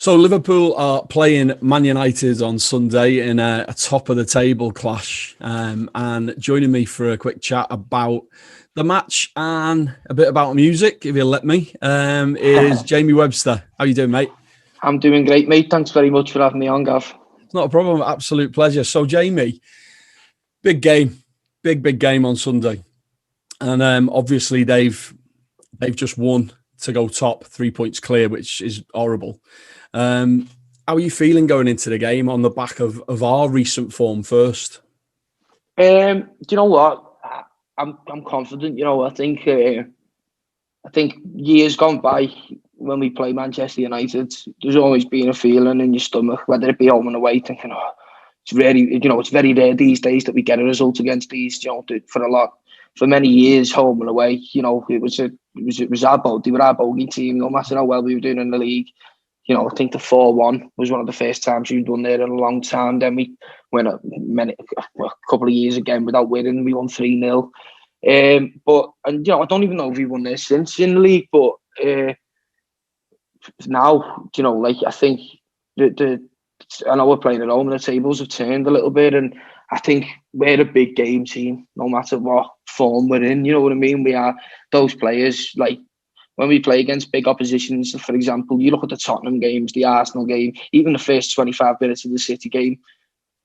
So Liverpool are playing Man United on Sunday in a top of the table clash, and joining me for a quick chat about the match and a bit about music, if you'll let me, is Jamie Webster. How you doing, mate? I'm doing great, mate. Thanks very much for having me on, Gav. It's not a problem. Absolute pleasure. So, Jamie, big game, big game on Sunday, and obviously they've just won to go top, 3 points clear, which is horrible. How are you feeling going into the game on the back of our recent form first? Do you know what? I'm confident. You know, I think years gone by when we play Manchester United, there's always been a feeling in your stomach, whether it be home and away, thinking, oh, it's very rare these days that we get a result against these. You know, for many years, home and away, you know, it was our boat. They were our bogey team, no matter how well we were doing in the league. You know, I think the 4-1 was one of the first times we've done there in a long time. Then we went a couple of years again without winning. We won 3-0. But you know, I don't even know if we won this since in the league. But now, you know, like I think I know we're playing at home and the tables have turned a little bit, and I think we're a big game team, no matter what form we're in. You know what I mean? We are those players like. When we play against big oppositions, for example, you look at the Tottenham games, the Arsenal game, even the first 25 minutes of the City game,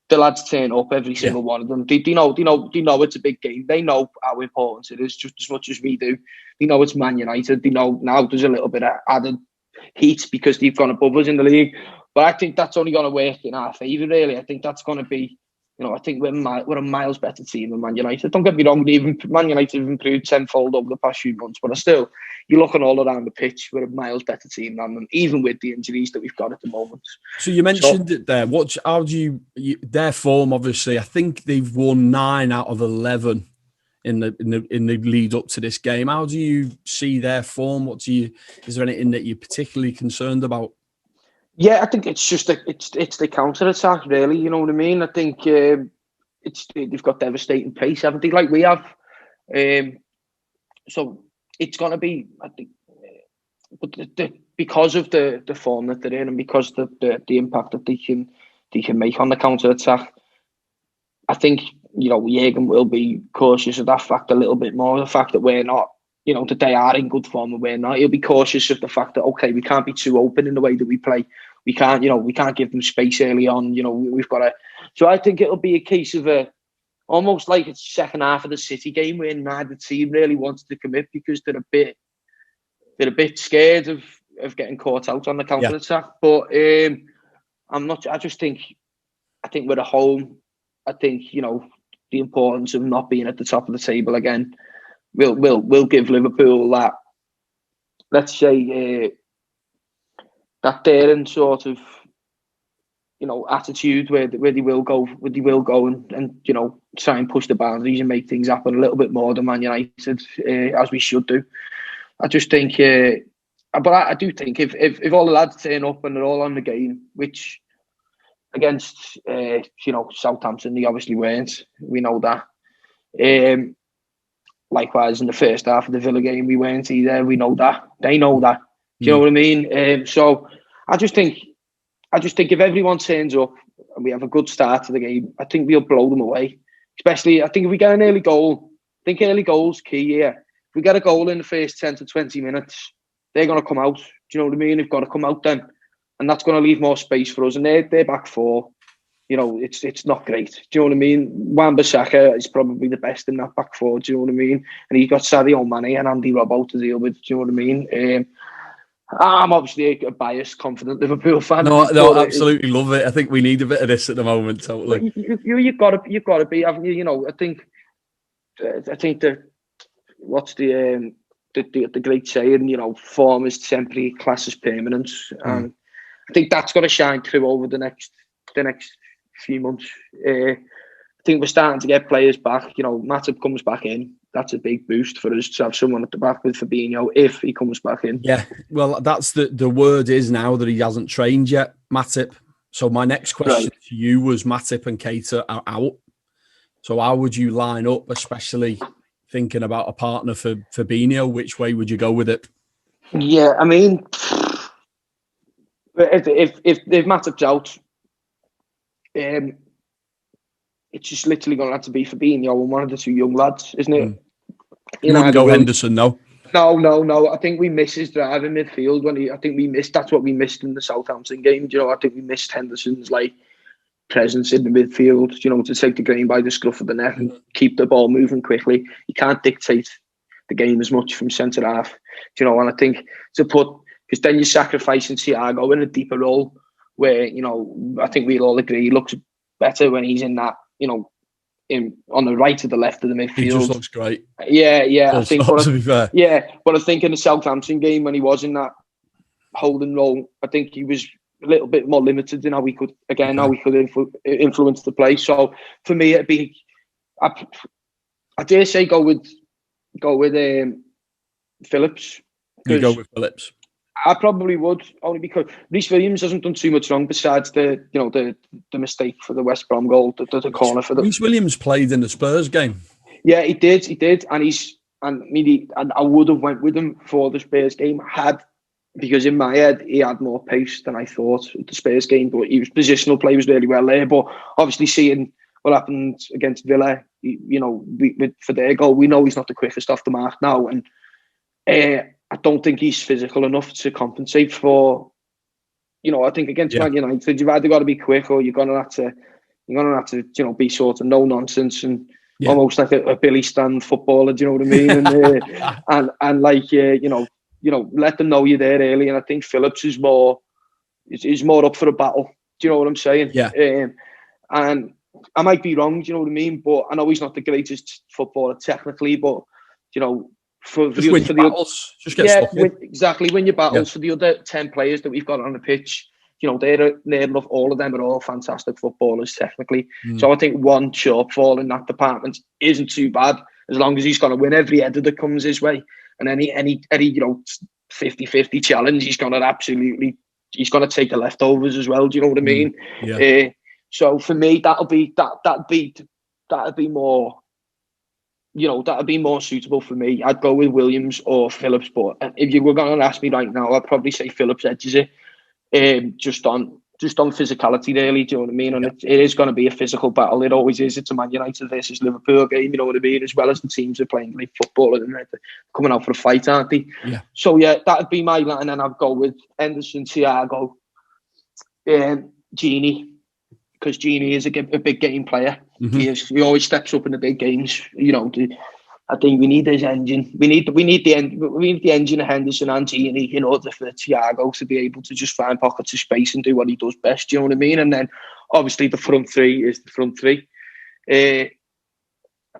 the lads turn up, every single one of them. They know it's a big game. They know how important it is, just as much as we do. They know it's Man United. They know now there's a little bit of added heat because they've gone above us in the league. But I think that's only going to work in our favour, really. I think that's going to be, you know, I think we're a miles better team than Man United. Don't get me wrong, Man United have improved tenfold over the past few months, but still, you're looking all around the pitch, we're a miles better team than them, even with the injuries that we've got at the moment. So you mentioned it there. How do you their form? Obviously, I think they've won 9 out of 11 in the lead up to this game. How do you see their form? Is there anything that you're particularly concerned about? Yeah, I think it's just it's the counter attack, really. You know what I mean? I think they've got devastating pace, haven't they? Like we have. So it's going to be, I think, but because of the form that they're in, and because of the impact that they can make on the counter attack, I think, you know, Jurgen will be cautious of that fact a little bit more. The fact that we're not, you know, that they are in good form and we're not. He'll be cautious of the fact that, okay, we can't be too open in the way that we play. We can't give them space early on. You know, we've got to. So I think it'll be a case of almost like it's second half of the City game where neither team really wants to commit because they're a bit scared of getting caught out on the counter attack. But I'm not. I think we're at home. I think, you know, the importance of not being at the top of the table again will give Liverpool that, let's say, that daring sort of, you know, attitude where they will go and you know, try and push the boundaries and make things happen a little bit more than Man United, as we should do. I just think, but I do think if all the lads turn up and they're all on the game, which against you know, Southampton they obviously weren't, we know that. Likewise in the first half of the Villa game we weren't either, we know that. They know that. Do you know what I mean? So I just think if everyone turns up and we have a good start to the game, I think we'll blow them away. Especially, I think if we get an early goal, I think early goal's key here. If we get a goal in the first 10 to 20 minutes, they're going to come out. Do you know what I mean? They've got to come out then. And that's going to leave more space for us. And their back four, you know, it's not great. Do you know what I mean? Wan-Bissaka is probably the best in that back four. Do you know what I mean? And he's got Sadio Mane and Andy Robbo to deal with. Do you know what I mean? I'm obviously a biased, confident Liverpool fan. No, I absolutely love it. I think we need a bit of this at the moment. Totally. You've got to be, haven't you? You know, I think that what's the great saying? You know, form is temporary, class is permanent, and I think that's got to shine through over the next few months. I think we're starting to get players back. You know, Matip comes back in. That's a big boost for us to have someone at the back with Fabinho if he comes back in. Yeah, well, that's the word is now that he hasn't trained yet, Matip. So my next question to you was Matip and Keita are out. So how would you line up, especially thinking about a partner for Fabinho? Which way would you go with it? Yeah, I mean, If Matip's out, it's just literally going to have to be Fabinho and one of the two young lads, isn't it? You wouldn't go Henderson, no? No. I think we missed his drive in midfield I think we missed. That's what we missed in the Southampton game. I think we missed Henderson's presence in the midfield. To take the game by the scruff of the neck and keep the ball moving quickly. You can't dictate the game as much from centre half. And I think because then you're sacrificing Thiago in a deeper role where I think we'll all agree he looks better when he's in that. On the right or the left of the midfield. He just looks great. Yeah. I think, to be fair. Yeah, but I think in the Southampton game when he was in that holding role, I think he was a little bit more limited in how he could influence the play. So for me, it'd be, I dare say, go with Phillips. You go with Phillips. I probably would, only because Reece Williams hasn't done too much wrong besides the mistake for the West Brom goal, the corner for the. Reece Williams played in the Spurs game. Yeah, he did, and I would have went with him for the Spurs game because in my head he had more pace than I thought at the Spurs game, but his positional play was really well there. But obviously, seeing what happened against Villa, for their goal, we know he's not the quickest off the mark now, and. I don't think he's physical enough to compensate for. I think against Man United, you've either got to be quick or you're gonna have to, be sort of no nonsense and almost like a Billy Stand footballer. Do you know what I mean? And let them know you're there early. And I think Phillips is more up for a battle. Do you know what I'm saying? Yeah. And I might be wrong. Do you know what I mean? But I know he's not the greatest footballer technically, but just win your battles. Just get stuck in. Exactly, win your battles. For the other 10 players that we've got on the pitch, all of them are all fantastic footballers technically. So I think one shortfall in that department isn't too bad as long as he's going to win every header that comes his way, and any 50-50 challenge he's going to take the leftovers as well. Do you know what I mean? Yeah. So for me, that'd be more. That would be more suitable for me. I'd go with Williams or Phillips, but if you were going to ask me right now, I'd probably say Phillips edges it, just on physicality, really. Do you know what I mean? And it is going to be a physical battle. It always is. It's a Man United versus Liverpool game. You know what I mean? As well as the teams are playing great football and they're coming out for a fight, aren't they? Yeah. So that'd be my line, and then I'd go with Henderson, Thiago, Gini. Because Gini is a big game player. He always steps up in the big games. I think we need his engine. We need the engine of Henderson and Gini in order for Thiago to be able to just find pockets of space and do what he does best. Do you know what I mean? And then obviously the front three is the front three. There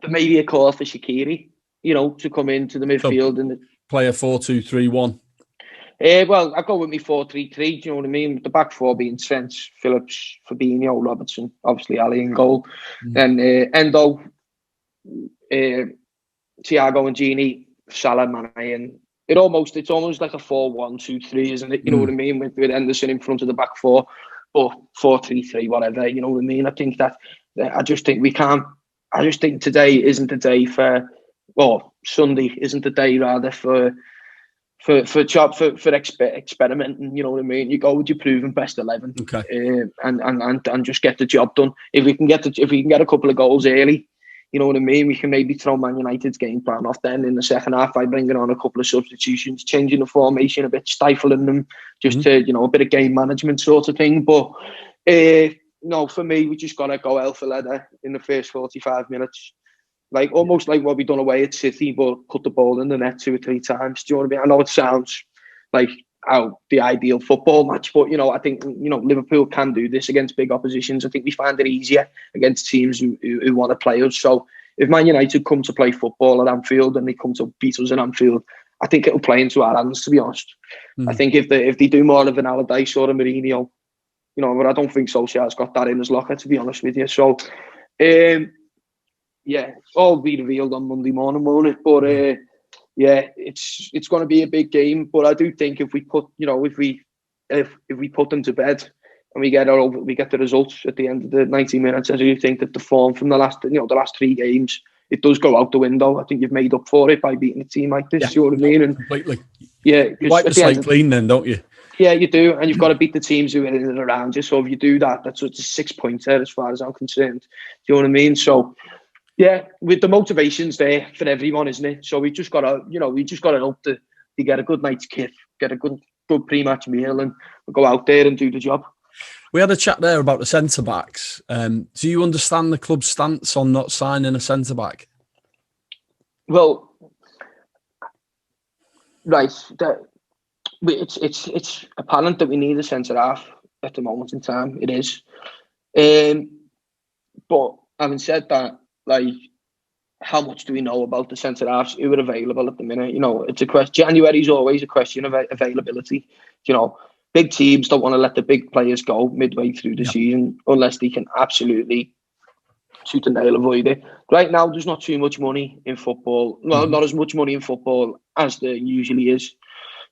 may be a call for Shaqiri, to come into the midfield and play a 4-2-3-1. Well, I go with me 4-3-3. Do you know what I mean? With the back four being Trent, Phillips, Fabinho, Robertson, obviously Ali in goal, then Endo, Thiago and Gini, Salah, Mane, and it's almost like a 4-1-2-3, isn't it? You know what I mean? With Henderson in front of the back four, or 4-3-3, whatever. You know what I mean? I think I just think we can't. I just think today isn't the day Sunday isn't the day rather for experimenting. You know what I mean? You go with your proven best 11, and just get the job done. If we can get a couple of goals early, you know what I mean, we can maybe throw Man United's game plan off then in the second half by bringing on a couple of substitutions, changing the formation a bit, stifling them, just to a bit of game management sort of thing. But no, for me, we just gotta go hell for leather in the first 45 minutes. Almost like what we done away at City, but put the ball in the net 2 or 3 times. Do you know what I mean? I know it sounds like the ideal football match, but I think Liverpool can do this against big oppositions. I think we find it easier against teams who want to play us. So if Man United come to play football at Anfield and they come to beat us at Anfield, I think it'll play into our hands, to be honest. I think if they do more of an Allardyce or a Mourinho, but I don't think Solskjaer's got that in his locker, to be honest with you. So. All be revealed on Monday morning, won't it? But it's going to be a big game. But I do think if we put, if we put them to bed and we get the results at the end of the 90 minutes, I do think that the form from the last 3 games, it does go out the window. I think you've made up for it by beating a team like this. You know what I mean? And completely. Yeah, you wipe the slate clean, then, don't you? Yeah, you do, and you've got to beat the teams who are in and around you. So if you do that, that's a 6-pointer as far as I'm concerned. Do you know what I mean? So yeah, with the motivations there for everyone, isn't it? So we just got to, hope that they get a good night's kit, get a good pre-match meal, and go out there and do the job. We had a chat there about the centre backs. Do you understand the club's stance on not signing a centre back? Well, right. It's apparent that we need a centre half at the moment in time. It is. But having said that, like, how much do we know about the centre halves who are available at the minute? You know, it's a question. January is always a question of availability. You know, big teams don't want to let the big players go midway through the season unless they can absolutely shoot a nail avoid it. Right now, there's not too much money in football. Well, not as much money in football as there usually is.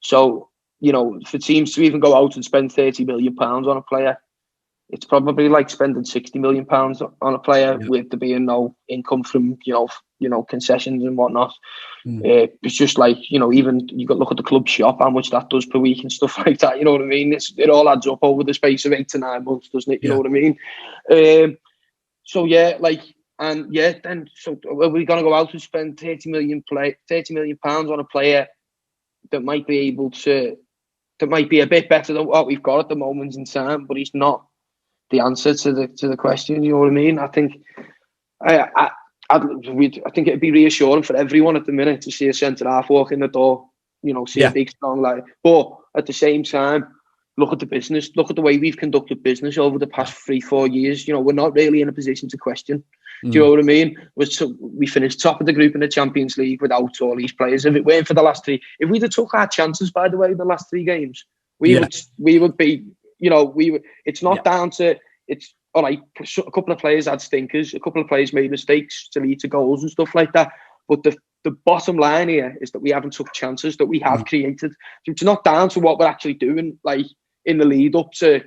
So, you know, for teams to even go out and spend £30 million on a player, it's probably like spending £60 million on a player with there being no income from, you know, concessions and whatnot. It's just like, you know, even you got to look at the club shop, how much that does per week and stuff like that. You know what I mean? It all adds up over the space of 8 to 9 months, doesn't it? You know what I mean? So yeah, like, and yeah, then so are we going to go out and spend £30 million on a player that might be able to, that might be a bit better than what we've got at the moment in time, but he's not the answer to the question. You know what I mean? I think I think it'd be reassuring for everyone at the minute to see a centre half walk in the door. You know, see a big strong lad. But at the same time, look at the business. Look at the way we've conducted business over the past 3-4 years. You know, we're not really in a position to question. Do you know what I mean? We finished top of the group in the Champions League without all these players. If it weren't for the last 3, if we'd have took our chances, by the way, in the last 3 games, we would be. You know, it's not down to, it's all right. A couple of players had stinkers, a couple of players made mistakes to lead to goals and stuff like that. But the bottom line here is that we haven't took chances that we have created. So it's not down to what we're actually doing, like in the lead up to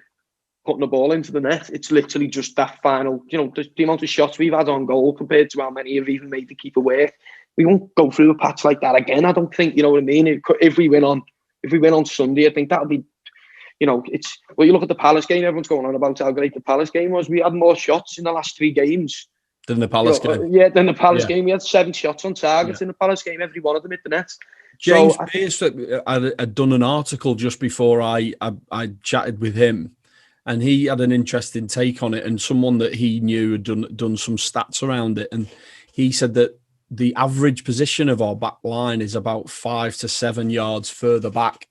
putting the ball into the net. It's literally just that final, you know, the amount of shots we've had on goal compared to how many have even made the keeper work. We won't go through a patch like that again, I don't think. You know what I mean? If we win on Sunday, I think that'll be. You know, it's, well, you look at the Palace game, everyone's going on about how great the Palace game was. We had more shots in the last 3 games. Than the Palace game? Yeah, than the Palace game. We had 7 shots on target in the Palace game, every one of them hit the net. James Pearce had done an article just before I chatted with him, and he had an interesting take on it, and someone that he knew had done some stats around it, and he said that the average position of our back line is about 5 to 7 yards further back,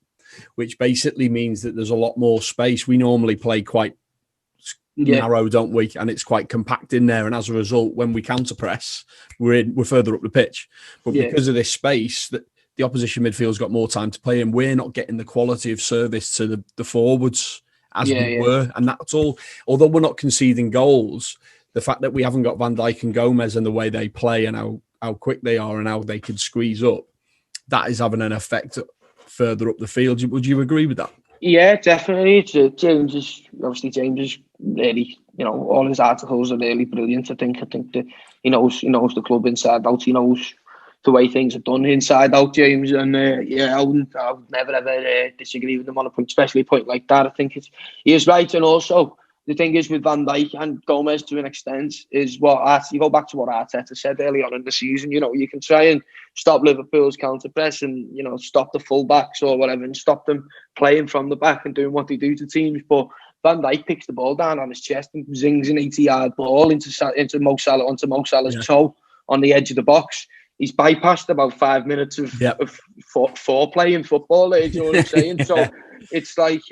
which basically means that there's a lot more space. We normally play quite narrow, don't we? And it's quite compact in there. And as a result, when we counter press, we're further up the pitch. But because of this space, that the opposition midfield's got more time to play, and we're not getting the quality of service to the forwards as we were. And that's all. Although we're not conceding goals, the fact that we haven't got Van Dijk and Gomez and the way they play and how quick they are and how they can squeeze up, that is having an effect further up the field. Would you agree with that? Yeah, definitely. James is really, you know, all his articles are really brilliant. I think that he knows the club inside out. He knows the way things are done inside out, James. And I would never ever disagree with him on a point, especially a point like that. I think he is right. And also, the thing is with Van Dijk and Gomez to an extent is you go back to what Arteta said early on in the season. You know, you can try and stop Liverpool's counter press and, you know, stop the fullbacks or whatever and stop them playing from the back and doing what they do to teams. But Van Dijk picks the ball down on his chest and zings an 80-yard ball into Mo Salah, onto Mo Salah's toe on the edge of the box. He's bypassed about 5 minutes of foreplay in football. Do you know what I'm saying? So it's like.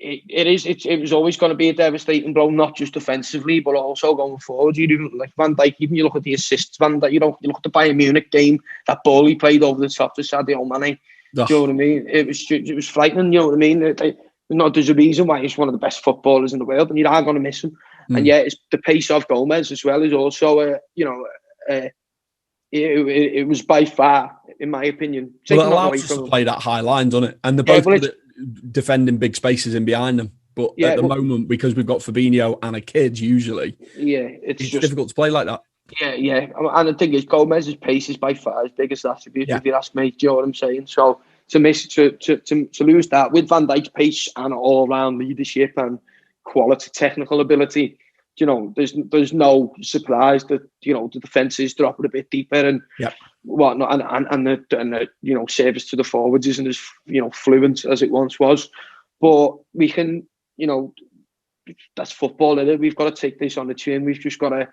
It was always going to be a devastating blow, not just defensively, but also going forward. Like Van Dijk, even you look at the assists, Van Dijk, you look at the Bayern Munich game, that ball he played over the top to Sadio Mane. Do you know what I mean? It was frightening. You know what I mean? There's a reason why he's one of the best footballers in the world, and you are going to miss him. And it's the pace of Gomez as well is also, it was by far, in my opinion, it allows us to play that high line, doesn't it? And they're both good at defending big spaces in behind them. But at the moment, because we've got Fabinho and a kid, usually, it's just difficult to play like that. Yeah. And the thing is, Gomez's pace is by far his biggest attribute, if you ask me. Do you know what I'm saying? So to lose that with Van Dijk's pace and all round leadership and quality, technical ability. You know, there's no surprise that, you know, the defence is dropping a bit deeper and whatnot, and the you know, service to the forwards isn't as, you know, fluent as it once was. But we can, you know, that's football, isn't it? We've got to take this on the chin. We've just got to.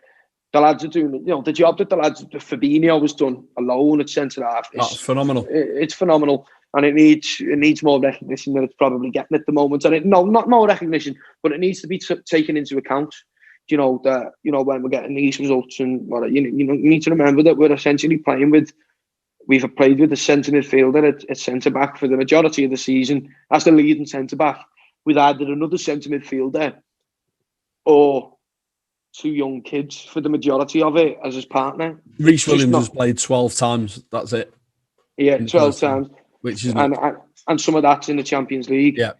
The lads are doing, you know, the job that the lads, Fabinho was done alone at centre half. That's phenomenal. It's phenomenal, and it needs more recognition than it's probably getting at the moment. And not more recognition, but it needs to be taken into account. You know that, you know, when we're getting these results, and what you need to remember that we're essentially playing with. We've played with a centre midfielder at centre back for the majority of the season as the leading centre back, with either another centre midfielder or two young kids for the majority of it as his partner. Reece Williams has played 12 times. That's it. Yeah, 12 times. Which is and some of that's in the Champions League. Yeah.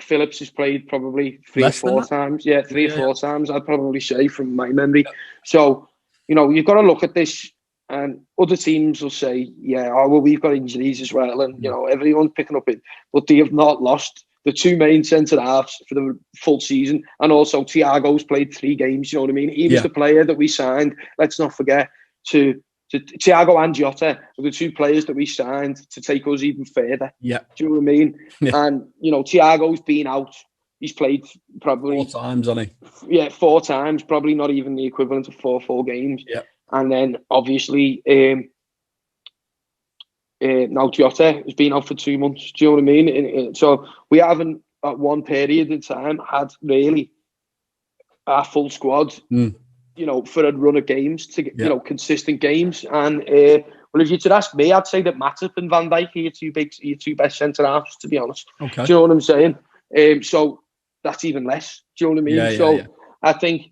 Phillips has played probably three or four times. Yeah, three or four times, I'd probably say, from my memory. So, you know, you've got to look at this, and other teams will say, yeah, oh, well, we've got injuries as well. And, you know, everyone's picking up it. But they have not lost the two main centre-halves for the full season. And also Thiago's played 3 games, you know what I mean? He was the player that we signed. Let's not forget to Thiago and Jota were the 2 players that we signed to take us even further. Yeah. Do you know what I mean? Yeah. And, you know, Thiago's been out. He's played probably 4 times, hasn't he? Yeah, 4 times. Probably not even the equivalent of 4 full games. Yeah. And then, obviously, now Jota has been out for 2 months. Do you know what I mean? So we haven't, at one period in time, had really our full squad, you know, for a run of games, to you know, consistent games. And well, if you should ask me, I'd say that Matip and Van Dijk are your two best centre halves, to be honest. Okay. Do you know what I'm saying? So that's even less. Do you know what I mean? Yeah. I think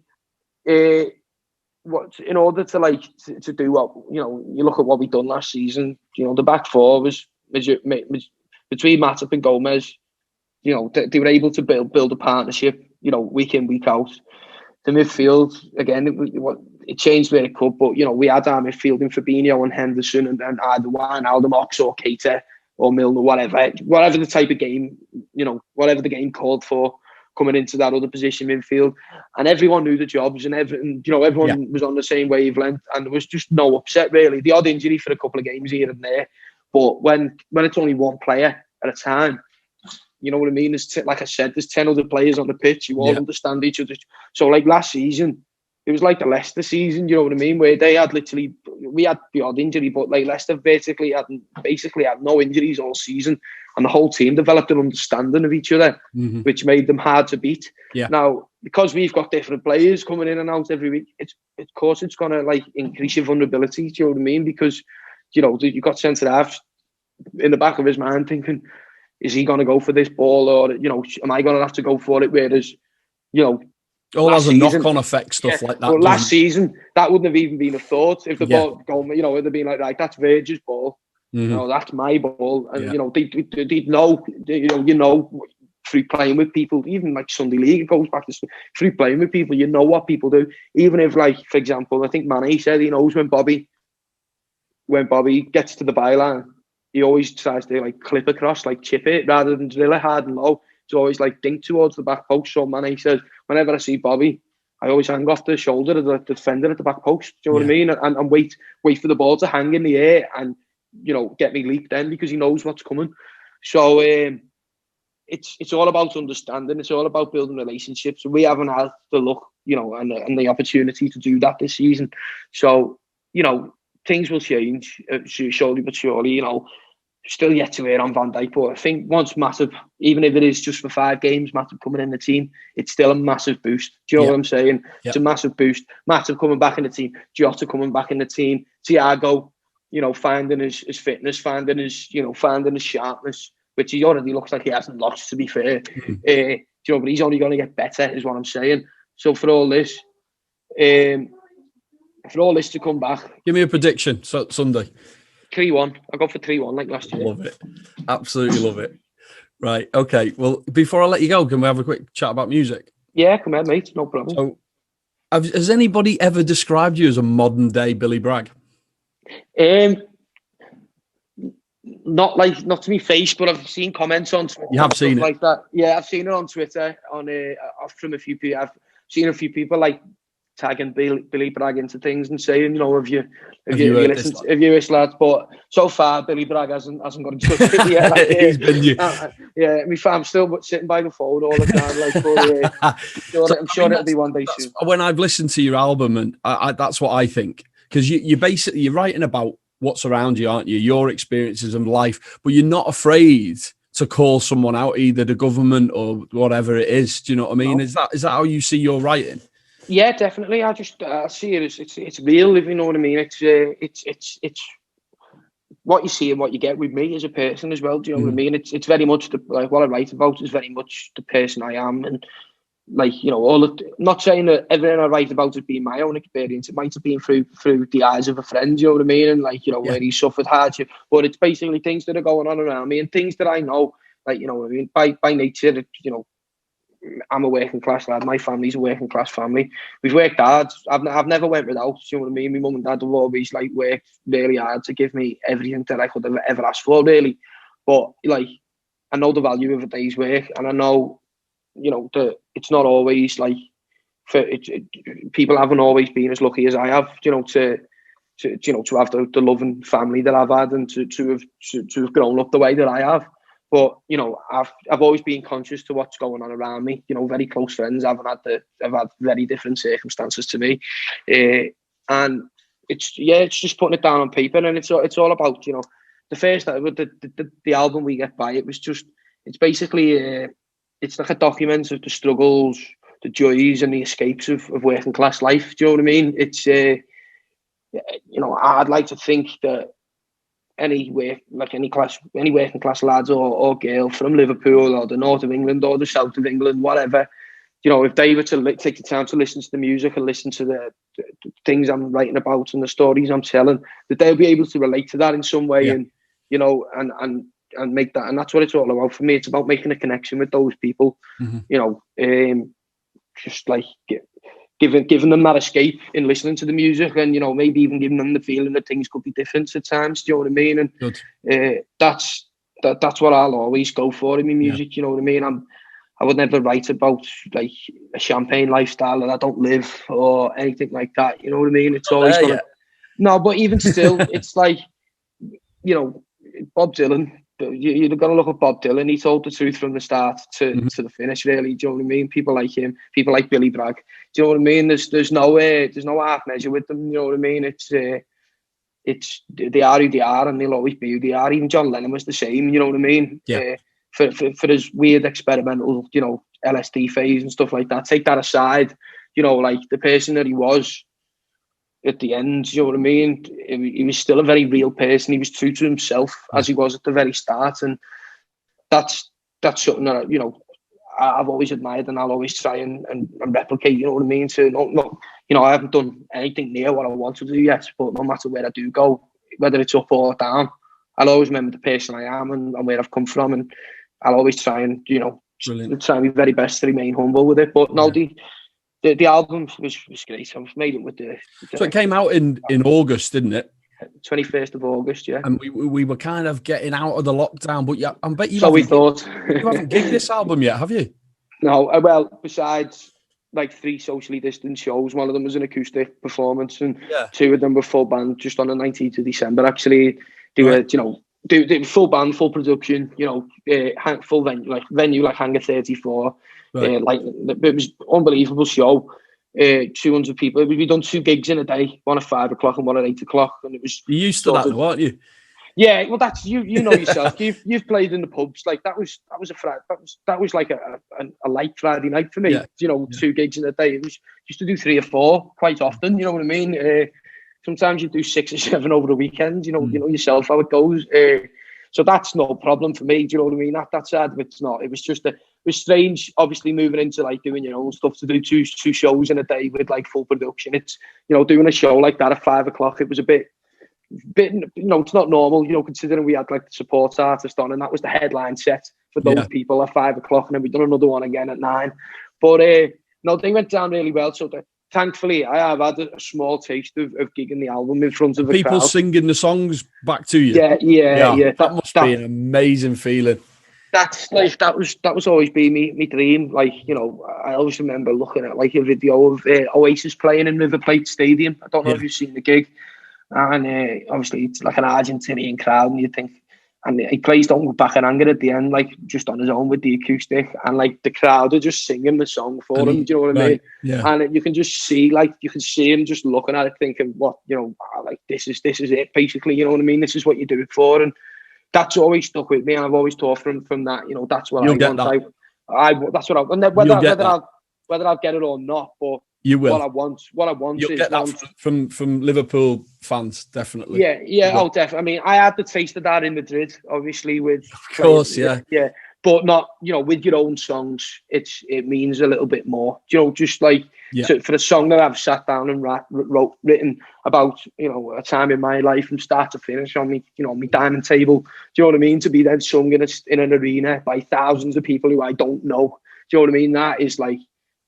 what, in order to like to do what, you know, you look at what we done last season. You know, the back four was between Matip and Gomez. You know, they were able to build a partnership, you know, week in, week out. The midfield, again, it changed where it could, but, you know, we had our midfield in Fabinho and Henderson and either Wijnaldum, Ox or Keita or Milner, whatever the type of game, you know, whatever the game called for, coming into that other position midfield. And everyone knew the jobs, and everyone was on the same wavelength, and there was just no upset, really. The odd injury for a couple of games here and there, but when it's only one player at a time, you know what I mean? There's like I said, there's 10 other players on the pitch. You all understand each other. So like last season, it was like the Leicester season, you know what I mean? Where they had we had the odd injury, but like Leicester basically had no injuries all season. And the whole team developed an understanding of each other, which made them hard to beat. Yeah. Now, because we've got different players coming in and out every week, of course it's going to like increase your vulnerability, do you know what I mean? Because, you know, you've got centre-halves in the back of his mind thinking, is he going to go for this ball, or, you know, am I going to have to go for it? Whereas, you know, all has a knock-on effect, stuff like that. Well, last season, that wouldn't have even been a thought. If the ball going, you know, it'd have been like, right, that's Virgil's ball. No, that's my ball. And, you know, they'd know, you know, through playing with people, even like Sunday League, it goes back to through playing with people, you know what people do. Even if, like, for example, I think Mane said he knows when Bobby gets to the byline, he always tries to like clip across, like chip it, rather than drill it hard and low. It's always like dink towards the back post. So Mane says, whenever I see Bobby, I always hang off the shoulder of the defender at the back post. Do you know what I mean? And wait for the ball to hang in the air and, you know, get me leaked then, because he knows what's coming. So it's all about understanding. It's all about building relationships. We haven't had the luck, you know, and the opportunity to do that this season. So, you know, things will change slowly but surely, you know. Still yet to hear on Van Dijk, but I think once Matip, even if it is just for 5 games, Matip coming in the team, it's still a massive boost. Do you know what I'm saying? It's a massive boost. Matip coming back in the team, Jota coming back in the team, Thiago, you know, finding his fitness, finding his sharpness, which he already looks like he hasn't lost, to be fair. You know, but he's only going to get better, is what I'm saying. So for all this to come back, give me a prediction. So Sunday. 3-1. I go for 3-1 like last year. Love it. Absolutely love it. Right. Okay. Well, before I let you go, can we have a quick chat about music? Yeah, come on, mate. No problem. So, has anybody ever described you as a modern day Billy Bragg? not to my face, but I've seen comments on Twitter. You have seen it like that. Yeah, I've seen it on Twitter from a few people. I've seen a few people like tagging Billy Bragg into things and saying, have you listened to this lad? But so far Billy Bragg hasn't got in touch with me yet. He's been you. Yeah, my fam's still sitting by the phone all the time. I'm sure it'll be one day soon. When I've listened to your album, and that's what I think, because you're writing about what's around you, aren't you? Your experiences of life, but you're not afraid to call someone out, either the government or whatever it is. Do you know what I mean? No. Is that how you see your writing? Yeah, definitely. I see it as it's real. If you know what I mean, it's what you see and what you get with me as a person as well. Do you know what I mean? It's very much what I write about is very much the person I am, and not saying that everything I write about has been my own experience. It might have been through the eyes of a friend. You know what I mean? And where he suffered hardship, but it's basically things that are going on around me and things that I know. What I mean, by nature, I'm a working class lad. My family's a working class family. We've worked hard. I've never went without. You know what I mean? My mum and dad have always worked really hard to give me everything that I could have ever asked for, really. But I know the value of a day's work, and I know, that it's not always people haven't always been as lucky as I have. To have the loving family that I've had, and to have grown up the way that I have. But I've always been conscious to what's going on around me. Very close friends have had very different circumstances to me, and it's just putting it down on paper. And it's all about the first the album We Get By. It's basically it's like a document of the struggles, the joys, and the escapes of working class life. Do you know what I mean? It's I'd like to think that any working class lads or girl from Liverpool or the north of England or the south of England, whatever, if they were to take the time to listen to the music and listen to the things I'm writing about and the stories I'm telling, that they'll be able to relate to that in some way, and and make that, and that's what it's all about for me. It's about making a connection with those people, just giving them that escape in listening to the music, and maybe even giving them the feeling that things could be different at times. Do you know what I mean? And that's what I'll always go for in my music. Yeah. You know what I mean? I would never write about a champagne lifestyle that I don't live or anything like that. You know what I mean? It's always no, but even still, it's Bob Dylan. You've got to look at Bob Dylan. He told the truth from the start to the finish, really. Do you know what I mean? People like him, people like Billy Bragg. Do you know what I mean? There's no half measure with them. You know what I mean? It's they are who they are, and they'll always be who they are. Even John Lennon was the same. You know what I mean? Yeah. For his weird experimental, LSD phase and stuff like that. Take that aside. The person that he was at the end, you know what I mean? He was still a very real person. He was true to himself as he was at the very start, and that's something that I've always admired, and I'll always try and replicate. You know what I mean? So I haven't done anything near what I want to do yet, but no matter where I do go, whether it's up or down, I'll always remember the person I am and where I've come from, and I'll always try and try my very best to remain humble with it. But no, the album was great. I've made it with the so it came out in August, didn't it? 21st of August, yeah. And we were kind of getting out of the lockdown, but I bet you. So we thought. You haven't gigged this album yet, have you? No, well, besides 3 socially distant shows, one of them was an acoustic performance, and 2 of them were full band. Just on the 19th of December, actually, they were they full band, full production. Full venue like Hangar 34. Right. It was an unbelievable show. 200 people. We've done 2 gigs in a day, one at 5 o'clock and one at 8 o'clock, and it was. You used to that, though, aren't you? Yeah, well, that's you know yourself. You've played in the pubs. That was like a light Friday night for me. Yeah. 2 gigs in a day. It was used to do 3 or 4 quite often. You know what I mean? Sometimes you do 6 or 7 over the weekend. You know yourself how it goes. So that's no problem for me. Do you know what I mean? That side of it's not. It was just it was strange, obviously, moving into doing your own stuff, to do two shows in a day with full production. It's doing a show like that at 5 o'clock. It was a bit it's not normal, considering we had the support artist on, and that was the headline set for those people at 5 o'clock, and then we've done another one again at 9. But no, they went down really well. So thankfully, I have had a small taste of gigging the album in front of a People crowd. singing the songs back to you. Yeah. That must be an amazing feeling. That's like that was always been me dream. Like, you know, I always remember looking at like a video of Oasis playing in River Plate Stadium. I don't know if you've seen the gig, and obviously it's like an Argentinian crowd, and you think, and he plays "Don't Look Back in Anger" at the end, like just on his own with the acoustic, and like the crowd are just singing the song for him. Do you know what I mean? Yeah. And you can see him just looking at it, thinking, "What, you know, like this is it, basically." You know what I mean? This is what you do it for, and that's always stuck with me, and I've always taught from that. You know, that's what You'll I get want. That. I that's what I want. Whether I'll get it or not, but you will. What I want You'll is get that from Liverpool fans, definitely. Yeah. Oh, definitely. I mean, I had the taste of that in Madrid, obviously. With of course, yeah, but not, you know, with your own songs. It means a little bit more. You know, just like for a song that I've sat down and written about, you know, a time in my life from start to finish on me, you know, my diamond table. Do you know what I mean? To be then sung in an arena by thousands of people who I don't know. Do you know what I mean? That is like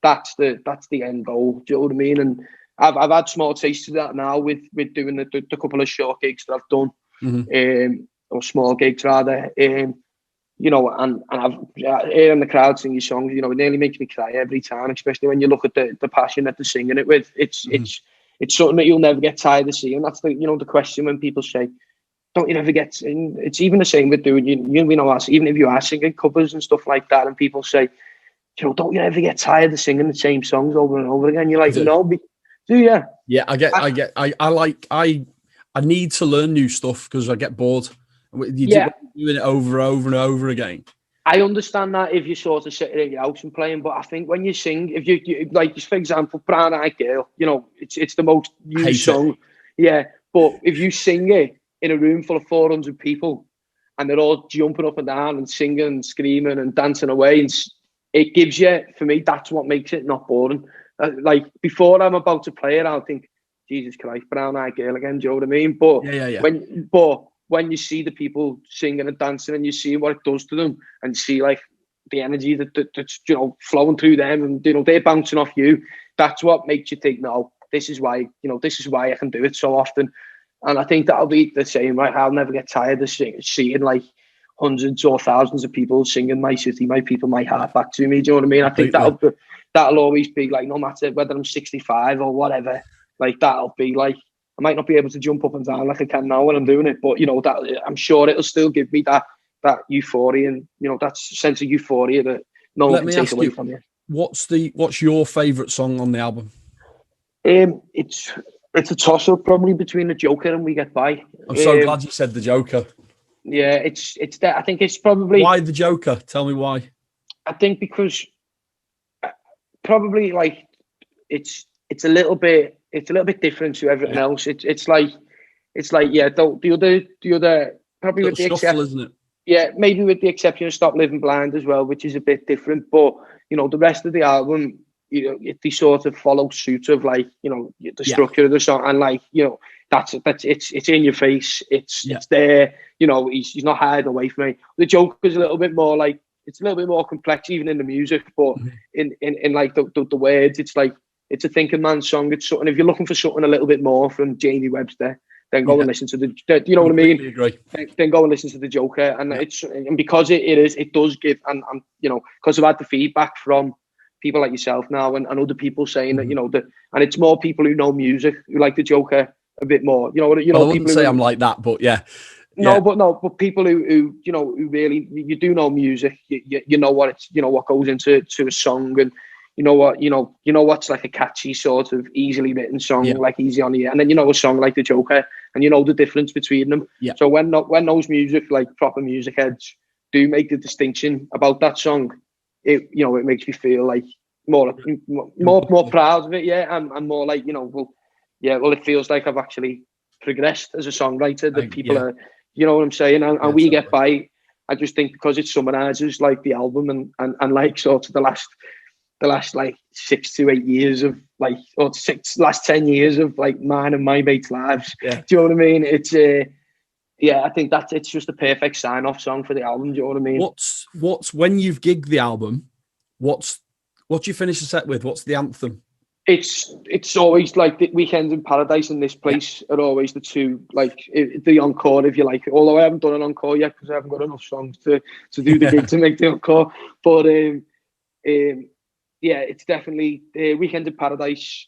that's the end goal. Do you know what I mean? And I've had small tastes of that now with doing the couple of short gigs that I've done, or small gigs rather. You know, and I've hearing the crowd sing your songs, you know, it nearly makes me cry every time, especially when you look at the passion that they're singing it with. It's something that you'll never get tired of seeing. That's the question when people say, don't you ever get? It's even the same with doing even if you are singing covers and stuff like that, and people say, you know, don't you ever get tired of singing the same songs over and over again? You're like, no, do you? Yeah, I need to learn new stuff because I get bored. Doing it over and over again. I understand that if you sort of sitting in your house and playing, but I think when you sing, if you like, just for example, Brown Eyed Girl, you know, it's the most used song. Yeah, but if you sing it in a room full of 400 people and they're all jumping up and down and singing and screaming and dancing away, and it gives you, for me, that's what makes it not boring. Like before I'm about to play it, I'll think, Jesus Christ, Brown Eyed Girl again. Do you know what I mean? But when you see the people singing and dancing and you see what it does to them and you see like the energy that's, you know, flowing through them and, you know, they're bouncing off you, that's what makes you think, no, this is why I can do it so often. And I think that'll be the same, right? I'll never get tired of seeing like hundreds or thousands of people singing "My City, My People, My Heart" back to me. Do you know what I mean? I think that'll always be like, no matter whether I'm 65 or whatever, like that'll be like, I might not be able to jump up and down like I can now when I'm doing it, but you know, that I'm sure it'll still give me that euphoria, and you know, that sense of euphoria that no one can take away from you. What's your favourite song on the album? It's a toss up probably between The Joker and We Get By. I'm so glad you said The Joker. Yeah, it's that. I think it's probably why The Joker. Tell me why. I think because probably like it's a little bit different to everything else. It's like the other probably with the exception, isn't it? Yeah, maybe with the exception of Stop Living Blind as well, which is a bit different. But you know, the rest of the album, you know, they sort of follow suit of like, you know, the structure of the song, and like, you know, that's it's in your face. It's there. You know, he's not hiding away from me. The Joker's a little bit more like, it's a little bit more complex even in the music, but in like the words, it's like, it's a thinking man's song. It's something, if you're looking for something a little bit more from Jamie Webster, then go and listen to you know what I mean? Then go and listen to The Joker. And and because it does give, and you know, because I've had the feedback from people like yourself now and other people saying that, you know, and it's more people who know music who like The Joker a bit more. You know, I wouldn't say I'm like that, but but people who you know, who really, you do know music, you know what it's, you know, what goes into a song, and you know what's like a catchy sort of easily written song, like Easy on the Ear, and then you know a song like The Joker, and you know the difference between them. So when those music, like proper music heads, do make the distinction about that song, it, you know, it makes me feel like more proud of it, and more like, you know, well, it feels like I've actually progressed as a songwriter, that people are, you know what I'm saying, and We Get By, I just think because it summarizes like the album and like sort of the last like 6 to 8 years of like, or last 10 years of like mine and my mates' lives. Do you know what I mean? It's I think it's just a perfect sign-off song for the album. Do you know what I mean? What's when you've gigged the album, what do you finish the set with? What's the anthem? It's always like the Weekend in Paradise and this place are always the two, like the encore, if you like. Although I haven't done an encore yet because I haven't got enough songs to do the gig to make the encore. But yeah, it's definitely Weekend in Paradise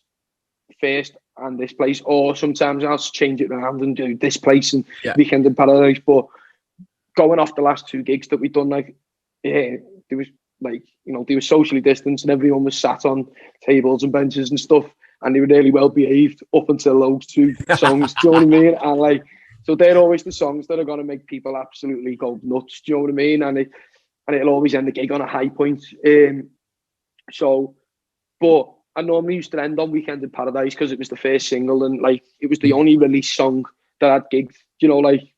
first and this place, or sometimes I'll change it around and do this place and Weekend in Paradise. But going off the last two gigs that we've done, like there was like, you know, they were socially distanced and everyone was sat on tables and benches and stuff, and they were really well behaved up until those two songs. Do you know what I mean? And like, so they're always the songs that are going to make people absolutely go nuts. Do you know what I mean? And it'll always end the gig on a high point. But I normally used to end on Weekend in Paradise because it was the first single and like it was the only release song that I'd gigged. You know, like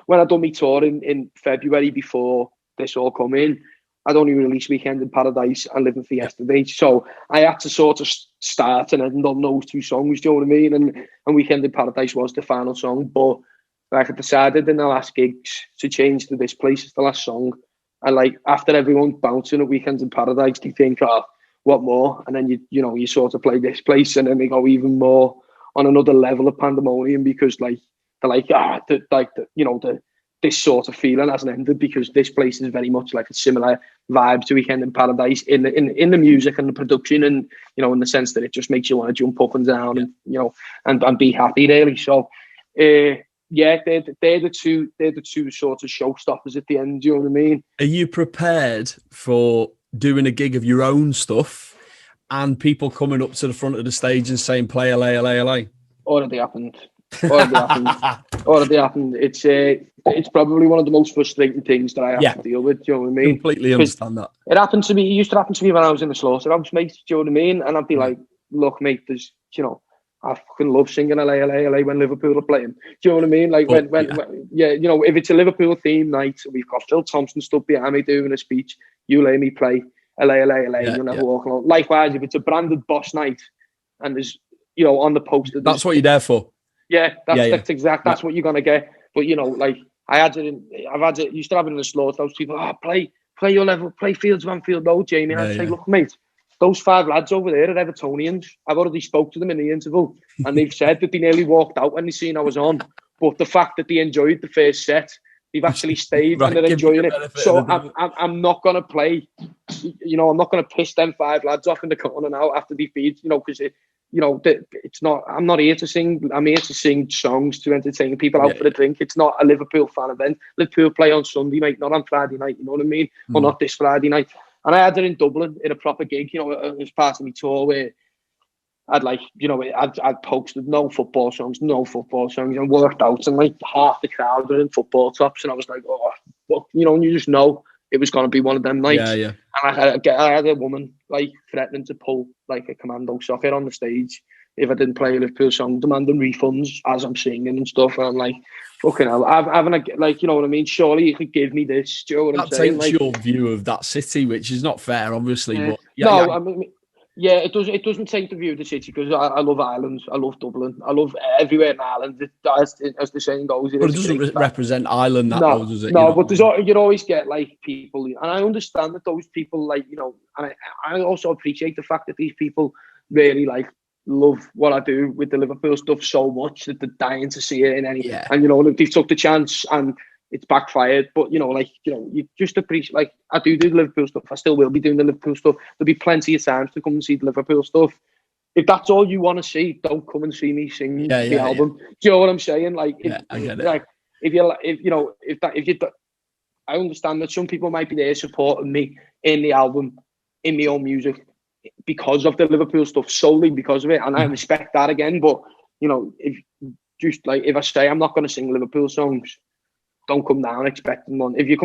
when I done my tour in February before this all come in, I'd only released Weekend in Paradise and Living for Yesterday. So I had to sort of start and end on those two songs, do you know what I mean? And Weekend in Paradise was the final song. But like I decided in the last gigs to change to This Place as the last song. And like after everyone's bouncing at Weekend in Paradise, they think, oh, what more? And then you sort of play This Place and then they go even more on another level of pandemonium because like they're like, this sort of feeling hasn't ended because This Place is very much like a similar vibe to Weekend in Paradise in the music and the production, and you know, in the sense that it just makes you want to jump up and down and you know and be happy really. So they're the two sort of showstoppers at the end. Do you know what I mean? Are you prepared for doing a gig of your own stuff and people coming up to the front of the stage and saying play LA, LA, LA? Already happened. It's probably one of the most frustrating things that I have to deal with. Do you know what I mean? Completely understand that. It happened to me. It used to happen to me when I was in the slaughterhouse, mate. Do you know what I mean? And I'd be like, "Look, mate, there's, you know, I fucking love singing LA, LA, LA when Liverpool are playing." Do you know what I mean? Like when you know, if it's a Liverpool theme night, we've got Phil Thompson stuff behind me doing a speech. You let me play LA, LA, LA. You'll never walk alone. Likewise, if it's a branded Boss night and there's, you know, on the poster, that's what you're there for. Yeah, that's exact. That's what you're gonna get. But you know, like used to have it in the slaughterhouse. People, play your level, play Fields of Anfield Road, Jamie. And I'd say, look, mate, those 5 lads over there are Evertonians. I've already spoke to them in the interval, and they've said that they nearly walked out when they seen I was on. But the fact that they enjoyed the first set, they've actually stayed and they're enjoying it. So I'm not gonna play. You know, I'm not gonna piss them 5 lads off in the corner now after they feed. You know, because it's not. I'm not here to sing. I'm here to sing songs to entertain people out for a drink. It's not a Liverpool fan event. Liverpool play on Sunday, mate, not on Friday night. You know what I mean? Or not this Friday night. And I had it in Dublin in a proper gig. You know, as part of my tour where I'd posted no football songs, and worked out, and like half the crowd were in football tops, and I was like, oh, well, you know, and you just know it was going to be one of them nights. And I had a woman like threatening to pull like a commando socket on the stage if I didn't play a Liverpool song, demanding refunds as I'm singing and stuff. And I'm like, fucking hell, like, you know what I mean? Surely you could give me this. Do you know what I'm saying? That takes your view of that city, which is not fair, obviously. But I mean, it doesn't take the view of the city because I love Ireland, I love Dublin, I love everywhere in Ireland. As the saying goes, but it doesn't represent Ireland that well, does it? No, but you'd always get like people, and I understand that those people, like, you know, and I also appreciate the fact that these people really like love what I do with the Liverpool stuff so much that they're dying to see it in any. And you know, they took the chance and it's backfired, but you know, like, you know, you just appreciate, like, I do the Liverpool stuff. I still will be doing the Liverpool stuff. There'll be plenty of times to come and see the Liverpool stuff. If that's all you want to see, don't come and see me sing the album. Do you know what I'm saying? Like, I get it. Like, I understand that some people might be there supporting me in the album, in my own music, because of the Liverpool stuff, solely because of it, and I respect that again. But you know, if I say I'm not going to sing Liverpool songs, don't come down expecting one. If you're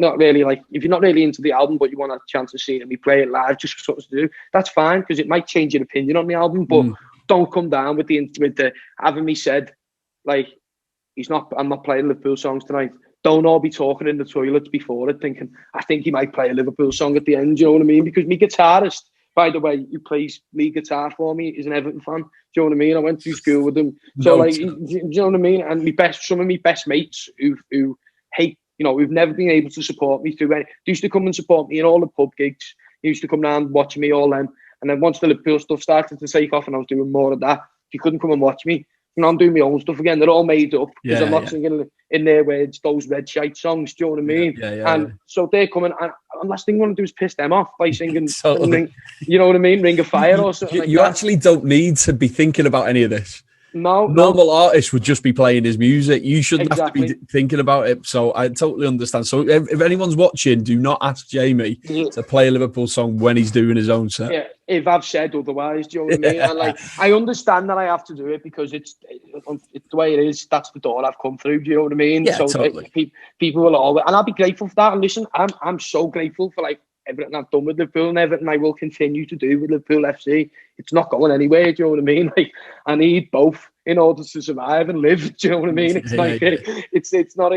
not really into the album, but you want a chance to see it and we play it live, just for something to do, that's fine, because it might change your opinion on the album. But don't come down with the having me said, like, I'm not playing Liverpool songs tonight. Don't all be talking in the toilets before it, thinking, I think he might play a Liverpool song at the end. Do you know what I mean? Because my guitarist, by the way, who plays lead guitar for me, is an Everton fan. Do you know what I mean? I went to school with him. So, do you know what I mean? And some of my best mates who hate, you know, who've never been able to support me through any, they used to come and support me in all the pub gigs. They used to come down watching me, all them. And then once the Liverpool stuff started to take off and I was doing more of that, you couldn't come and watch me. You know, I'm doing my own stuff again. They're all made up because I'm not singing in their words those red shite songs. Do you know what I mean? And so they're coming, and last thing I want to do is piss them off by singing, Totally. you know what I mean, Ring of Fire or something like that. You actually don't need to be thinking about any of this. Normal artist would just be playing his music. You shouldn't have to be thinking about it. So I totally understand. So if anyone's watching, do not ask Jamie to play a Liverpool song when he's doing his own set. Yeah, if I've said otherwise, do you know what I mean? And like, I understand that I have to do it because it's the way it is. That's the door I've come through. Do you know what I mean? Yeah, so totally. People will always, and I'll be grateful for that. And listen, I'm so grateful for like everything I've done with Liverpool and everything I will continue to do with Liverpool FC. It's not going anywhere. Do you know what I mean? Like, I need both in order to survive and live. Do you know what I mean? It's like it's not.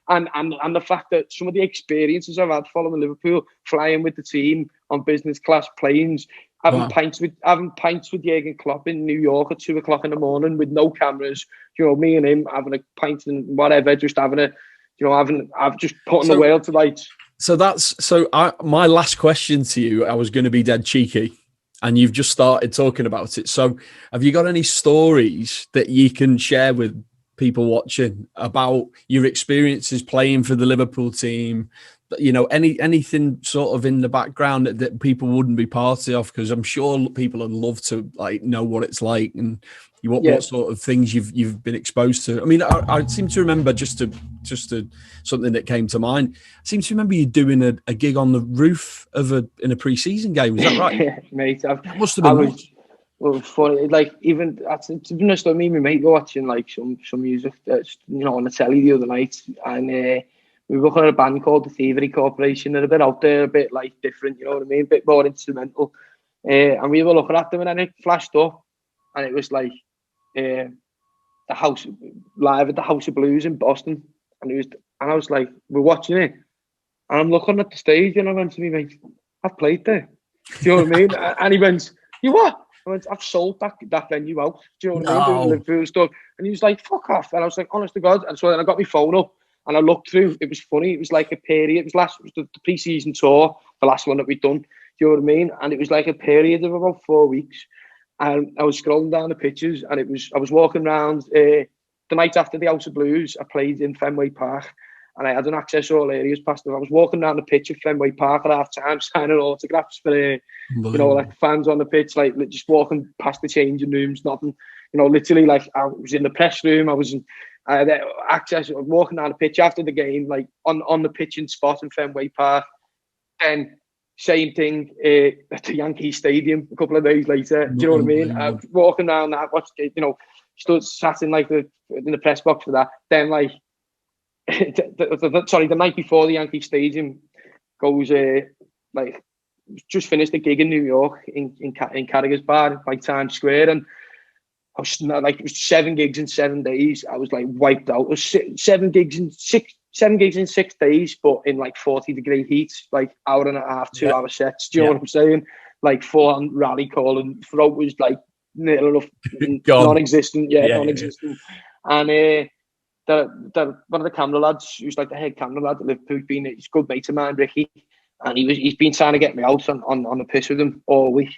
And the fact that some of the experiences I've had following Liverpool, flying with the team on business class planes, having pints with Jurgen Klopp in New York at 2:00 in the morning with no cameras. You know, me and him having a pint and whatever, just having a, you know, I've just putting the world to rights. So my last question to you, I was going to be dead cheeky, and you've just started talking about it. So have you got any stories that you can share with people watching about your experiences playing for the Liverpool team? You know, anything sort of in the background that people wouldn't be part of? Because I'm sure people would love to like know what it's like and what sort of things you've been exposed to. I mean, I seem to remember just to something that came to mind. I seem to remember you doing a gig on the roof in a pre-season game. Is that right? Yeah, mate. That must have been. Well, funny. Like even to be honest, me and my mate were watching like some music, you know, on the telly the other night, and we were looking at a band called the Thievery Corporation. They're a bit out there, a bit like different, you know what I mean, a bit more instrumental. And we were looking at them, and then it flashed up, and it was like the house live at the House of Blues in Boston, and I was like, we're watching it, and I'm looking at the stage, and I went to me, mate, I've played there. Do you know what I mean? And he went, you what? I went, I've sold that venue out. Do you know what I mean? Doing Liverpool stuff. And he was like, fuck off. And I was like, honest to God. And so then I got my phone up and I looked through. It was funny. It was like a period. It was the pre-season tour, the last one that we'd done. Do you know what I mean? And it was like a period of about 4 weeks. And I was scrolling down the pictures, and I was walking around the night after the House of Blues. I played in Fenway Park, and I had an access all areas past them. I was walking down the pitch at Fenway Park at half time, signing autographs for you know, like fans on the pitch, like just walking past the changing rooms, nothing, you know, literally like I was in the press room. I had access, walking down the pitch after the game, like on the pitching spot in Fenway Park. And same thing at the Yankee Stadium a couple of days later. Do you know what I mean? I was walking around that, you know, sat in like in the press box for that. Then like, the night before the Yankee Stadium goes like just finished a gig in New York in Carragher's Bar by Times Square, and I was like, it was 7 gigs in 7 days. I was like wiped out. It was 7 gigs in 6 days, but in like 40-degree heat, like hour and a half, 2 hour sets. Do you know what I'm saying? Like full-on rally call, and throat was like near enough non-existent. Non-existent. And one of the camera lads, who's like the head camera lad at Liverpool, he's a good mate of mine, Ricky, and he's been trying to get me out on the piss with him all week.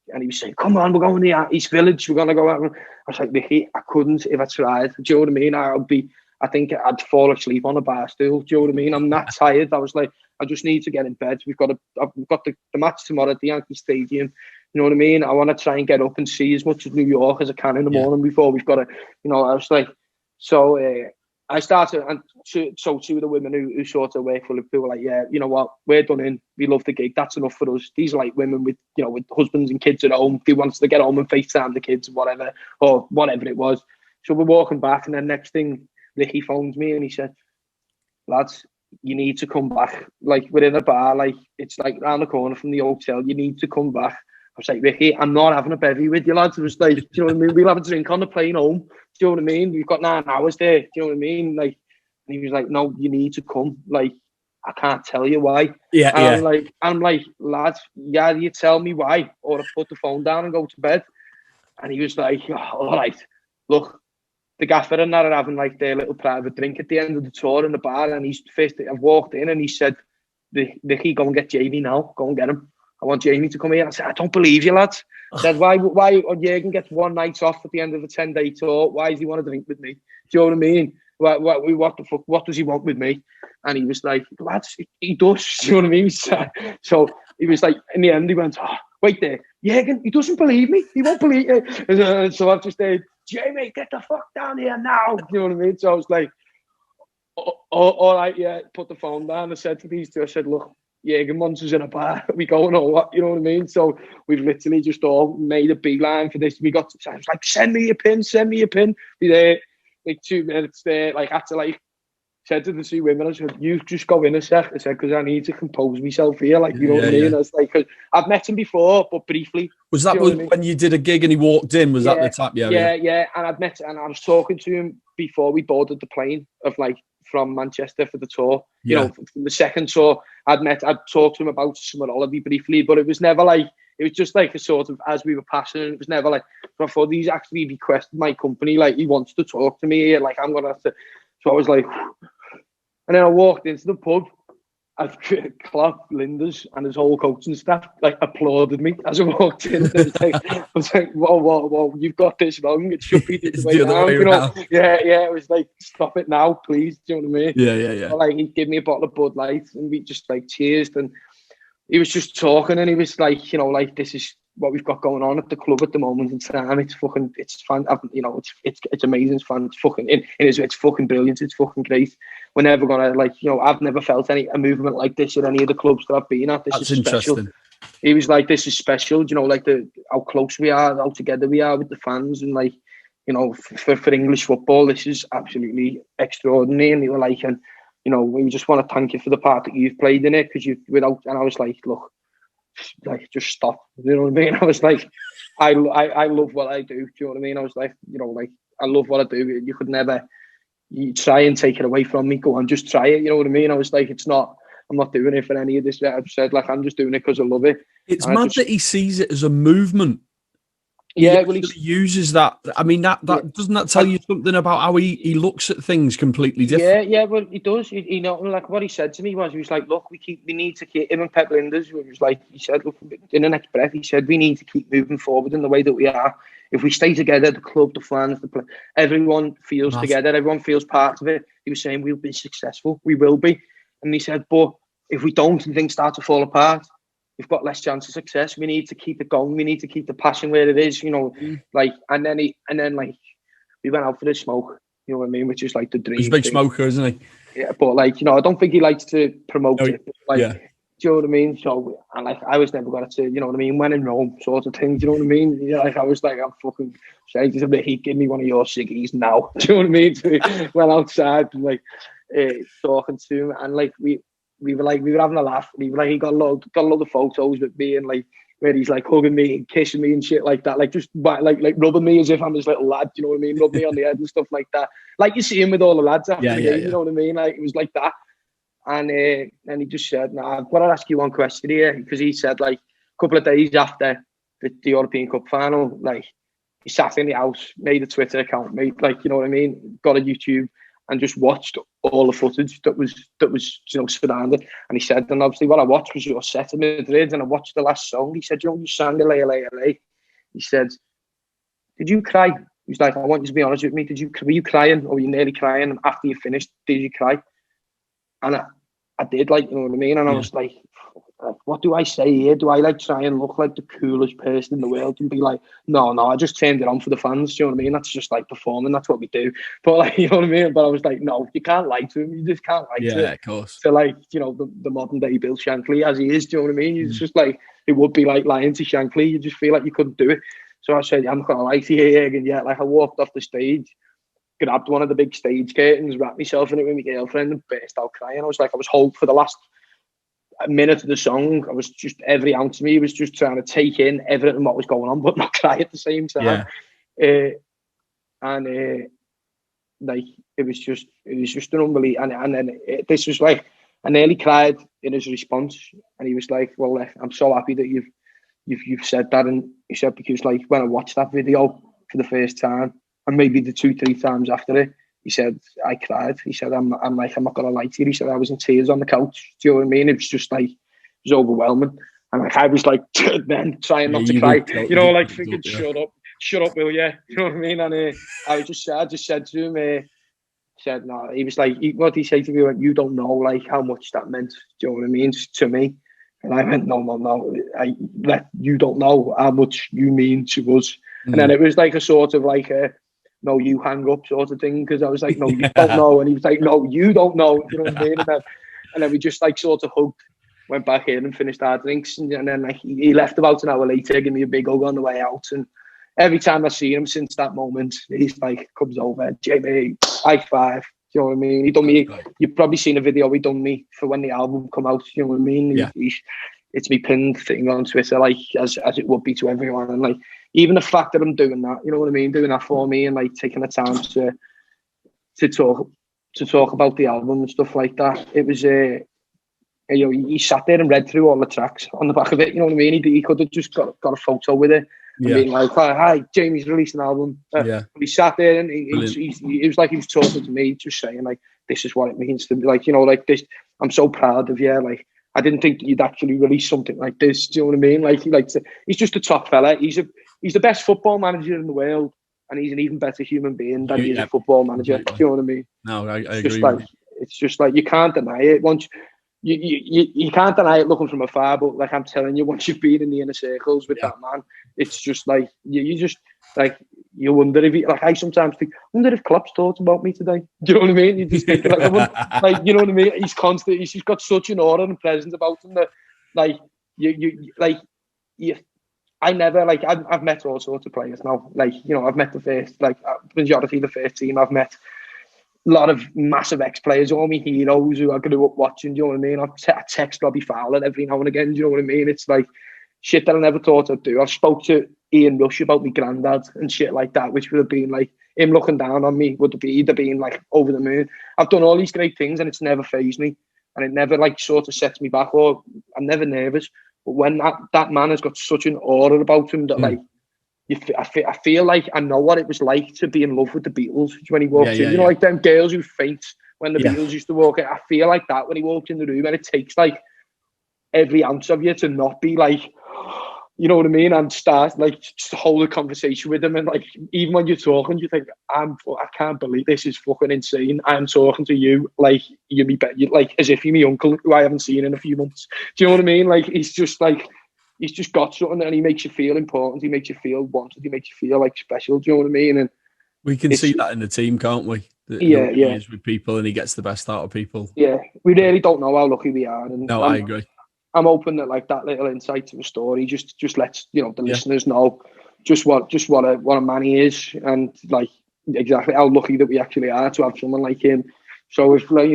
And he was saying, come on, we're going to the East Village, we're going to go out. I was like, Ricky, I couldn't if I tried. Do you know what I mean? I think I'd fall asleep on a bar stool. Do you know what I mean? I'm that tired. I was like, I just need to get in bed. We've got the match tomorrow at the Yankee Stadium. You know what I mean? I want to try and get up and see as much of New York as I can in the morning before we've got to, you know, I was like, so I started, and two of the women who sort of work for Liverpool were like, yeah, you know what, we're done in. We love the gig. That's enough for us. These are like women with, you know, with husbands and kids at home. They want to get home and FaceTime the kids or whatever it was. So we're walking back, and then next thing, Ricky phones me and he said, lads, you need to come back. Like, we're in a bar, like it's like round the corner from the hotel. You need to come back. I was like, Ricky, I'm not having a bevy with you, lads. It was like, do you know what I mean? We'll have a drink on the plane home. Do you know what I mean? We've got 9 hours there. Do you know what I mean? Like, and he was like, no, you need to come. Like, I can't tell you why. I'm like, lads, yeah, you tell me why, or I put the phone down and go to bed. And he was like, oh, all right, look, the gaffer and that are having like their little private drink at the end of the tour in the bar, and I've walked in and he said, Ricky, go and get Jamie now. Go and get him. I want Jamie to come here. I said, I don't believe you, lads. I said, why Jurgen gets one night off at the end of a 10-day tour? Why does he want to drink with me? Do you know what I mean? What the fuck? What does he want with me? And he was like, lads, he does. Do you know what I mean? So he was like, in the end, he went, wait there, Jurgen, he doesn't believe me. He won't believe it. So I've just said, Jamie, get the fuck down here now. Do you know what I mean? So I was like, all right, yeah, put the phone down. I said to these two, I said, look, Jurgen wants us in a bar. We going or what? You know what I mean? So we've literally just all made a beeline for this. I was like, send me your pin. Be there, like 2 minutes there. Like, had to, like, said to the two women, I said, you just go in a sec. I said, because I need to compose myself here. Like, you know what I mean? I was like, cause I've met him before, but briefly. Was that when you did a gig and he walked in? Was that the type? Yeah. And and I was talking to him before we boarded the plane from Manchester for the tour. You know, from the second tour, I'd talked to him about Summer Holiday briefly, but it was never like, it was just like a sort of, as we were passing, it was never like, so I thought he's actually requested my company, like he wants to talk to me, like I'm going to have to, so I was like, and then I walked into the pub, and Klopp, Linders, and his whole coaching staff like applauded me as I walked in. I was like, whoa, you've got this wrong. It should be the way down. You know? Yeah. It was like, stop it now, please. Do you know what I mean? Yeah. So, like, he'd give me a bottle of Bud Light, and we just like cheersed, and he was just talking, and he was like, you know, like, this is what we've got going on at the club at the moment in time. It's fun. You know, it's amazing. It's fun. It's fucking, it's fucking brilliant. It's fucking great. We're never gonna, like, you know, I've never felt a movement like this at any of the clubs that I've been at. This is special. He was like, this is special. You know, like how close we are, how together we are with the fans, and like, you know, for English football, this is absolutely extraordinary. And they were like, and you know, we just want to thank you for the part that you've played in it, because and I was like, look, like, just stop. You know what I mean? I was like, I love what I do. Do you know what I mean? I was like, you know, like, I love what I do. You could never, you try and take it away from me. Go on, just try it. You know what I mean? I was like, I'm not doing it for any of this that I've said. Like, I'm just doing it because I love it. It's mad that he sees it as a movement. Yeah, well, he uses that. I mean, that doesn't that tell you something about how he looks at things completely different? Yeah, well, he does. You know, like what he said to me was, he was like, look, we need to keep him and Pep Linders. He said, look, in the next breath, he said, we need to keep moving forward in the way that we are. If we stay together, the club, the fans, everyone feels together. Everyone feels part of it. He was saying, we'll be successful. We will be. And he said, but if we don't and things start to fall apart, we've got less chance of success. We need to keep it going. We need to keep the passion where it is, you know. Like, and then like, we went out for the smoke, you know what I mean, which is like the dream. He's a big smoker, isn't he? Yeah, but like, you know, I don't think he likes to promote it. But, like, yeah. Do you know what I mean? So, and like, I was never going to, you know what I mean, when in Rome, sort of thing. Do you know what I mean? Yeah, like, I was like, I'm fucking saying to him, he give me one of your ciggies now. Do you know what I mean? So we went outside and like talking to him, and like we were having a laugh. He got a load of photos with me, and like where he's like hugging me and kissing me and shit like that, like just like rubbing me as if I'm his little lad. You know what I mean? Rub me on the head and stuff like that. Like you see him with all the lads after the game. You know what I mean? Like it was like that. And he just said, "Nah, I've got to ask you one question here," because he said like a couple of days after the European Cup final, like he sat in the house, made a Twitter account, made like, you know what I mean, got a YouTube, and just watched all the footage that was you know, surrounded. And he said, and obviously what I watched was your set in Madrid, and I watched the last song. He said, you know, you sang LA. He said, did you cry? He was like, I want you to be honest with me. Were you crying, or were you nearly crying? And after you finished, did you cry? And I did, like, you know what I mean? And I was like, what do I say here? Do I like try and look like the coolest person in the world and be like, no, I just turned it on for the fans. Do you know what I mean? That's just like performing. That's what we do. But like, you know what I mean? But I was like, no, you can't lie to him. You just can't lie to him. Yeah, of course. So like, you know, the modern day Bill Shankly as he is, do you know what I mean? It's just like, it would be like lying to Shankly. You just feel like you couldn't do it. So I said, I'm not going to lie to you again yet. Like I walked off the stage, grabbed one of the big stage curtains, wrapped myself in it with my girlfriend and burst out crying. I was like, I was hoping for the last minute of the song. I was just, every ounce of me was just trying to take in everything what was going on, but not cry at the same time. Like it was just an unbelievable. And then this was like, I nearly cried in his response, and he was like, "Well, I'm so happy that you've said that." And he said, because like when I watched that video for the first time, and maybe the 2-3 times after it, he said, I cried. He said, I'm not gonna lie to you. He said, I was in tears on the couch. Do you know what I mean? It was just like, it was overwhelming. And like I was like then trying not to cry, you know, like thinking, shut up, will you? You know what I mean? And I just said to him, said no. He was like, what did he say to me? Like, you don't know like how much that meant. Do you know what I mean to me? And I went, no. You don't know how much you mean to us. And then it was like a sort of like a, no, you hang up sort of thing, because I was like, no, you don't know. And he was like, no, you don't know. You know what I mean? And then we just like sort of hugged, went back in and finished our drinks. And then like he left about an hour later, gave me a big hug on the way out. And every time I see him since that moment, he's like, comes over, Jamie, high five. Do you know what I mean? He done me. You've probably seen a video he done me for when the album come out. You know what I mean? Yeah. It's me pinned thing on Twitter, like as it would be to everyone. And like even the fact that I'm doing that, you know what I mean, doing that for me and like taking the time to talk about the album and stuff like that. It was you know, he sat there and read through all the tracks on the back of it. You know what I mean? He could have just got a photo with it. Yeah. Being like, hi, Jamie's released an album. He sat there and he was like he was talking to me, just saying like, this is what it means to be, like, you know, like this. I'm so proud of you. Like, I didn't think that you'd actually release something like this. Do you know what I mean? Like, he's just a top fella. He's the best football manager in the world, and he's an even better human being than he is a football manager. Do you know what I mean? No, I agree. Just like, it's just like you can't deny it. Once you can't deny it looking from afar, but like I'm telling you, once you've been in the inner circles with that man, it's just like you just like you wonder if he, like I sometimes think, I wonder if Klopp's thought about me today. Do you know what I mean? You just think like you know what I mean? He's constant. He's just got such an aura and presence about him that like I never like I've met all sorts of players now. Like, you know, I've met the first majority of the first team. I've met a lot of massive ex-players, all my heroes who I grew up watching. Do you know what I mean? I text Robbie Fowler every now and again. Do you know what I mean? It's like shit that I never thought I'd do. I've spoke to Ian Rush about my granddad and shit like that, which would have been like him looking down on me would have been like over the moon. I've done all these great things and it's never fazed me, and it never like sort of sets me back, or I'm never nervous. But when that man has got such an aura about him that like I feel like I know what it was like to be in love with the Beatles when he walked in. You know, like them girls who faint when the Beatles used to walk in. I feel like that when he walked in the room, and it takes like every ounce of you to not be like, you know what I mean, and start like just hold a conversation with him. And like even when you're talking, you think, I can't believe this is fucking insane. I'm talking to you like you're me, like as if you're my uncle who I haven't seen in a few months. Do you know what I mean? Like he's just got something, and he makes you feel important. He makes you feel wanted. He makes you feel like special. Do you know what I mean? And we can see that in the team, can't we? He is with people, and he gets the best out of people. Yeah, we really don't know how lucky we are. And I agree. I'm hoping that like that little insight to the story just lets the listeners know just what a man he is, and like exactly how lucky that we actually are to have someone like him. So if like,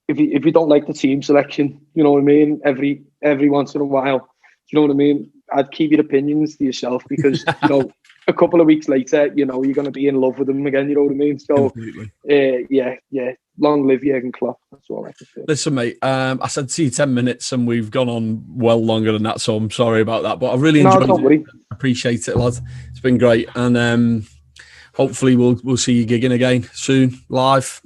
if you don't like the team selection, you know what I mean, every once in a while, you know what I mean, I'd keep your opinions to yourself, because a couple of weeks later, you're going to be in love with them again. You know what I mean? So long live Jurgen Klopp. That's all I can say. Listen, mate, I said see you 10 minutes and we've gone on well longer than that, so I'm sorry about that, but I really enjoyed it. Appreciate it, lad. It's been great, and hopefully we'll see you gigging again soon live.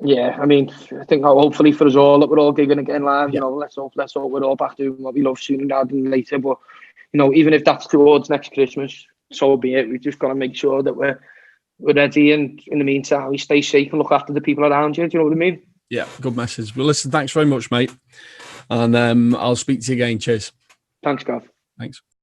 Yeah, I mean, I think hopefully for us all that we're all gigging again live. You know, let's hope we're all back doing what we love sooner rather than later. But even if that's towards next Christmas, so be it. We've just got to make sure that we're ready, and in the meantime, we stay safe and look after the people around you. Do you know what I mean? Yeah, good message. Well, listen, thanks very much, mate, and I'll speak to you again. Cheers. Thanks, Gav. Thanks.